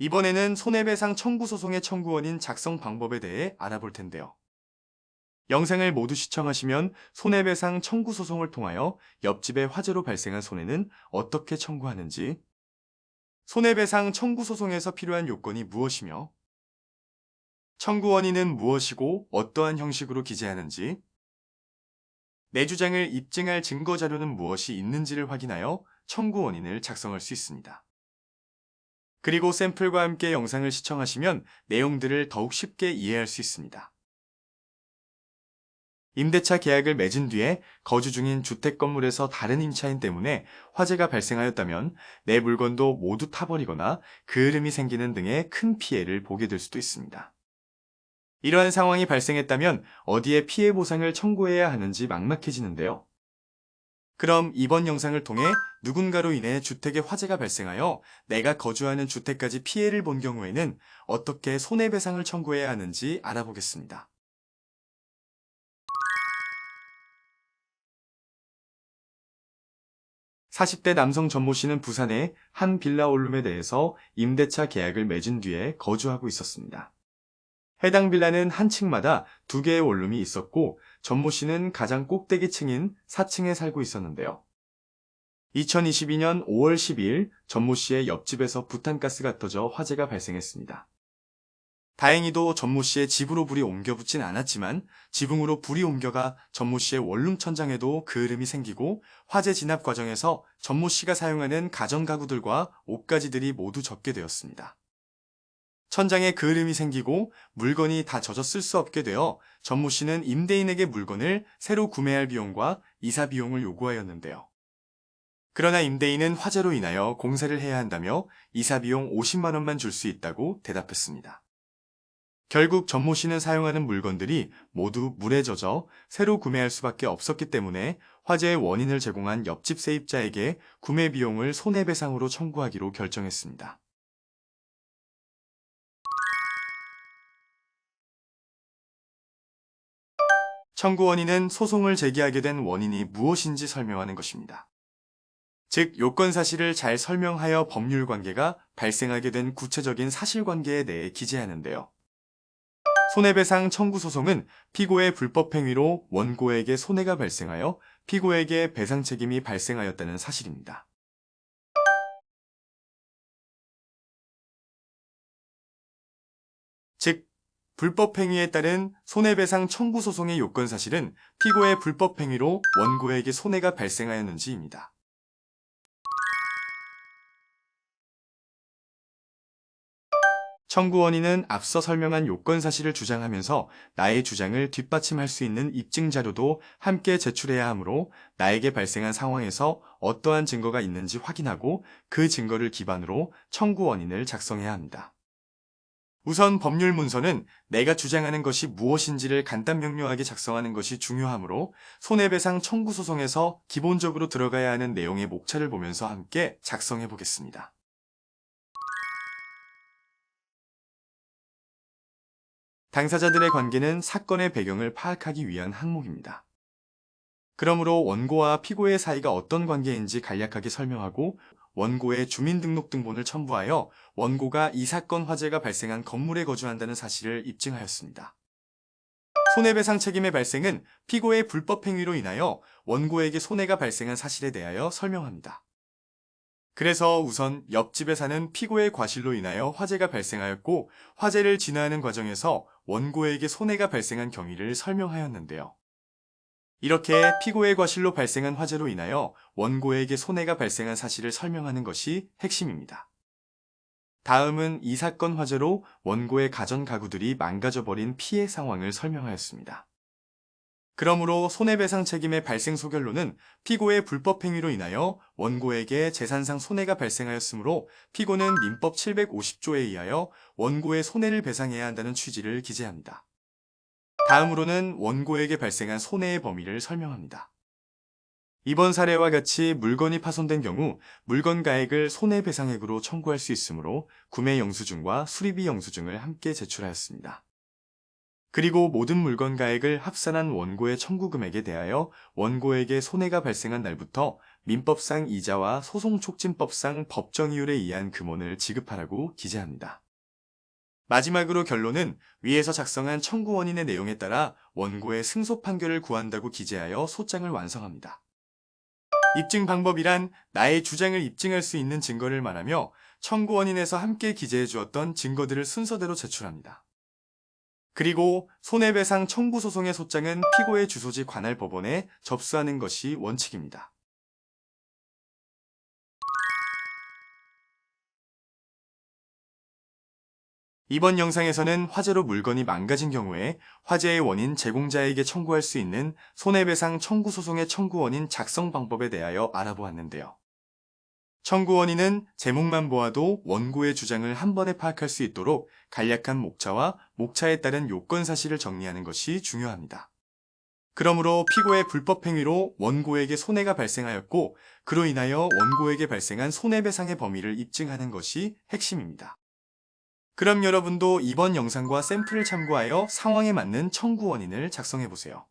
이번에는 손해배상 청구 소송의 청구원인 작성 방법에 대해 알아볼 텐데요. 영상을 모두 시청하시면 손해배상 청구 소송을 통하여 옆집의 화재로 발생한 손해는 어떻게 청구하는지, 손해배상 청구 소송에서 필요한 요건이 무엇이며, 청구원인은 무엇이고 어떠한 형식으로 기재하는지, 내 주장을 입증할 증거 자료는 무엇이 있는지를 확인하여 청구원인을 작성할 수 있습니다. 그리고 샘플과 함께 영상을 시청하시면 내용들을 더욱 쉽게 이해할 수 있습니다. 임대차 계약을 맺은 뒤에 거주 중인 주택 건물에서 다른 임차인 때문에 화재가 발생하였다면 내 물건도 모두 타버리거나 그을음이 생기는 등의 큰 피해를 보게 될 수도 있습니다. 이러한 상황이 발생했다면 어디에 피해 보상을 청구해야 하는지 막막해지는데요. 그럼 이번 영상을 통해 누군가로 인해 주택에 화재가 발생하여 내가 거주하는 주택까지 피해를 본 경우에는 어떻게 손해배상을 청구해야 하는지 알아보겠습니다. 40대 남성 전모 씨는 부산의 한 빌라 원룸에 대해서 임대차 계약을 맺은 뒤에 거주하고 있었습니다. 해당 빌라는 한 층마다 2개의 원룸이 있었고 전모 씨는 가장 꼭대기 층인 4층에 살고 있었는데요. 2022년 5월 12일 전모 씨의 옆집에서 부탄가스가 터져 화재가 발생했습니다. 다행히도 전모 씨의 집으로 불이 옮겨 붙진 않았지만 지붕으로 불이 옮겨가 전모 씨의 원룸 천장에도 그을음이 생기고 화재 진압 과정에서 전모 씨가 사용하는 가전가구들과 옷가지들이 모두 젖게 되었습니다. 천장에 그을음이 생기고 물건이 다 젖어 쓸 수 없게 되어 전모 씨는 임대인에게 물건을 새로 구매할 비용과 이사 비용을 요구하였는데요. 그러나 임대인은 화재로 인하여 공사를 해야 한다며 이사 비용 50만 원만 줄 수 있다고 대답했습니다. 결국 전모 씨는 사용하는 물건들이 모두 물에 젖어 새로 구매할 수밖에 없었기 때문에 화재의 원인을 제공한 옆집 세입자에게 구매 비용을 손해배상으로 청구하기로 결정했습니다. 청구원인은 소송을 제기하게 된 원인이 무엇인지 설명하는 것입니다. 즉, 요건 사실을 잘 설명하여 법률 관계가 발생하게 된 구체적인 사실관계에 대해 기재하는데요. 손해배상 청구 소송은 피고의 불법 행위로 원고에게 손해가 발생하여 피고에게 배상 책임이 발생하였다는 사실입니다. 즉, 불법 행위에 따른 손해배상 청구 소송의 요건 사실은 피고의 불법 행위로 원고에게 손해가 발생하였는지입니다. 청구원인은 앞서 설명한 요건 사실을 주장하면서 나의 주장을 뒷받침할 수 있는 입증 자료도 함께 제출해야 하므로 나에게 발생한 상황에서 어떠한 증거가 있는지 확인하고 그 증거를 기반으로 청구원인을 작성해야 합니다. 우선 법률 문서는 내가 주장하는 것이 무엇인지를 간단 명료하게 작성하는 것이 중요하므로 손해배상 청구 소송에서 기본적으로 들어가야 하는 내용의 목차를 보면서 함께 작성해 보겠습니다. 당사자들의 관계는 사건의 배경을 파악하기 위한 항목입니다. 그러므로 원고와 피고의 사이가 어떤 관계인지 간략하게 설명하고 원고의 주민등록등본을 첨부하여 원고가 이 사건 화재가 발생한 건물에 거주한다는 사실을 입증하였습니다. 손해배상 책임의 발생은 피고의 불법 행위로 인하여 원고에게 손해가 발생한 사실에 대하여 설명합니다. 그래서 우선 옆집에 사는 피고의 과실로 인하여 화재가 발생하였고 화재를 진화하는 과정에서 원고에게 손해가 발생한 경위를 설명하였는데요. 이렇게 피고의 과실로 발생한 화재로 인하여 원고에게 손해가 발생한 사실을 설명하는 것이 핵심입니다. 다음은 이 사건 화재로 원고의 가전 가구들이 망가져버린 피해 상황을 설명하였습니다. 그러므로 손해배상 책임의 발생 소결로는 피고의 불법 행위로 인하여 원고에게 재산상 손해가 발생하였으므로 피고는 민법 750조에 의하여 원고의 손해를 배상해야 한다는 취지를 기재합니다. 다음으로는 원고에게 발생한 손해의 범위를 설명합니다. 이번 사례와 같이 물건이 파손된 경우 물건 가액을 손해배상액으로 청구할 수 있으므로 구매 영수증과 수리비 영수증을 함께 제출하였습니다. 그리고 모든 물건 가액을 합산한 원고의 청구 금액에 대하여 원고에게 손해가 발생한 날부터 민법상 이자와 소송촉진법상 법정이율에 의한 금원을 지급하라고 기재합니다. 마지막으로 결론은 위에서 작성한 청구 원인의 내용에 따라 원고의 승소 판결을 구한다고 기재하여 소장을 완성합니다. 입증 방법이란 나의 주장을 입증할 수 있는 증거를 말하며 청구 원인에서 함께 기재해 주었던 증거들을 순서대로 제출합니다. 그리고 손해배상 청구 소송의 소장은 피고의 주소지 관할 법원에 접수하는 것이 원칙입니다. 이번 영상에서는 화재로 물건이 망가진 경우에 화재의 원인 제공자에게 청구할 수 있는 손해배상 청구 소송의 청구 원인 작성 방법에 대하여 알아보았는데요. 청구 원인은 제목만 보아도 원고의 주장을 한 번에 파악할 수 있도록 간략한 목차와 목차에 따른 요건 사실을 정리하는 것이 중요합니다. 그러므로 피고의 불법 행위로 원고에게 손해가 발생하였고 그로 인하여 원고에게 발생한 손해배상의 범위를 입증하는 것이 핵심입니다. 그럼 여러분도 이번 영상과 샘플을 참고하여 상황에 맞는 청구 원인을 작성해보세요.